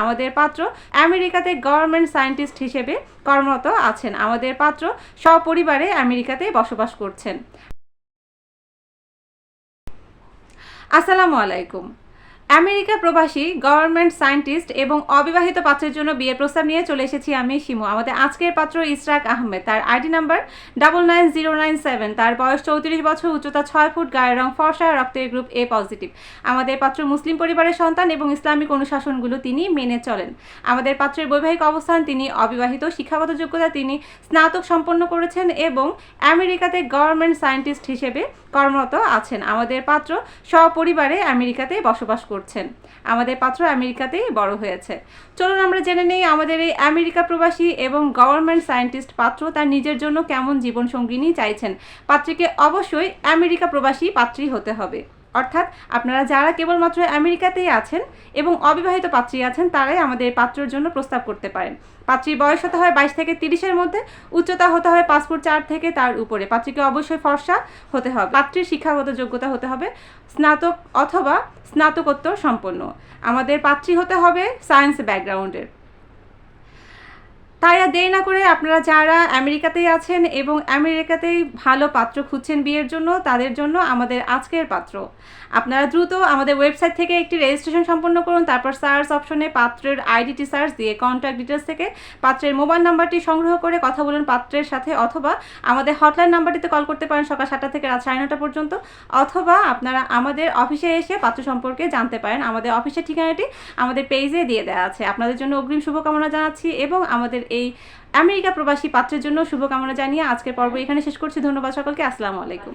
আমাদের পাত্র আমেরিকাতে গভর্নমেন্ট সায়েন্টিস্ট হিসেবে কর্মরত আছেন। আমাদের পাত্র সপরিবারে আমেরিকাতে বসবাস করছেন। আসসালামু আলাইকুম। আমেরিকা প্রবাসী গভর্নমেন্ট সায়েন্টিস্ট এবং অবিবাহিত পাত্রের জন্য বিয়ের প্রস্তাব নিয়ে চলে এসেছি আমি শিমু। আমাদের আজকের পাত্র ইসরাক আহমেদ, তার আইডি নাম্বার 99097, তার বয়স 34 বছর, উচ্চতা 6 ফুট, গায়ের রং ফর্সা, রক্তের গ্রুপ A পজিটিভ। আমাদের পাত্র মুসলিম পরিবারের সন্তান এবং ইসলামিক অনুশাসনগুলো তিনি মেনে চলেন। আমাদের পাত্রের বৈবাহিক অবস্থান, তিনি অবিবাহিত। শিক্ষাগত যোগ্যতা, তিনি স্নাতক সম্পন্ন করেছেন এবং আমেরিকাতে গভর্নমেন্ট সায়েন্টিস্ট হিসেবে কর্মরত আছেন। আমাদের পাত্র সপরিবারে আমেরিকাতে বসবাস করছেন। আমাদের পাত্র আমেরিকাতেই বড় হয়েছে। চলুন আমরা জেনে নেই আমাদের এই আমেরিকা প্রবাসী এবং গভর্নমেন্ট সায়েন্টিস্ট পাত্র তার নিজের জন্য কেমন জীবনসঙ্গিনী চাইছেন। পাত্রীকে অবশ্যই আমেরিকা প্রবাসী পাত্রী হতে হবে। অর্থাৎ আপনারা যারা কেবলমাত্র আমেরিকাতেই আছেন এবং অবিবাহিত পাত্রী আছেন তারাই আমাদের পাত্রের জন্য প্রস্তাব করতে পারেন। পাত্রীর বয়স হতে হয় 22 থেকে 30-এর মধ্যে, উচ্চতা হতে হয় 5 ফুট 4 থেকে তার উপরে। পাত্রীকে অবশ্যই ফর্সা হতে হবে। পাত্রীর শিক্ষাগত যোগ্যতা হতে হবে স্নাতক অথবা স্নাতকোত্তর সম্পন্ন। আমাদের পাত্রী হতে হবে সায়েন্স ব্যাকগ্রাউন্ডের। তাই আর দেরি না করে আপনারা যারা আমেরিকাতেই আছেন এবং আমেরিকাতেই ভালো পাত্র খুঁজছেন বিয়ের জন্য, তাদের জন্য আমাদের আজকের পাত্র। আপনারা দ্রুত আমাদের ওয়েবসাইট থেকে একটি রেজিস্ট্রেশন সম্পন্ন করুন, তারপর সার্চ অপশনে পাত্রের আইডিটি সার্চ দিয়ে কন্ট্যাক্ট ডিটেলস থেকে পাত্রের মোবাইল নাম্বারটি সংগ্রহ করে কথা বলুন পাত্রের সাথে, অথবা আমাদের হটলাইন নাম্বারটিতে কল করতে পারেন সকাল 7টা থেকে রাত 9:30 পর্যন্ত, অথবা আপনারা আমাদের অফিসে এসে পাত্র সম্পর্কে জানতে পারেন। আমাদের অফিসের ঠিকানাটি আমাদের পেজে দিয়ে দেওয়া আছে। আপনাদের জন্য অগ্রিম শুভকামনা জানাচ্ছি এবং আমাদের এই আমেরিকা প্রবাসী পাত্রের জন্য শুভকামনা জানিয়ে আজকের পর্ব এখানে শেষ করছি। ধন্যবাদ সকলকে। আসসালামু আলাইকুম।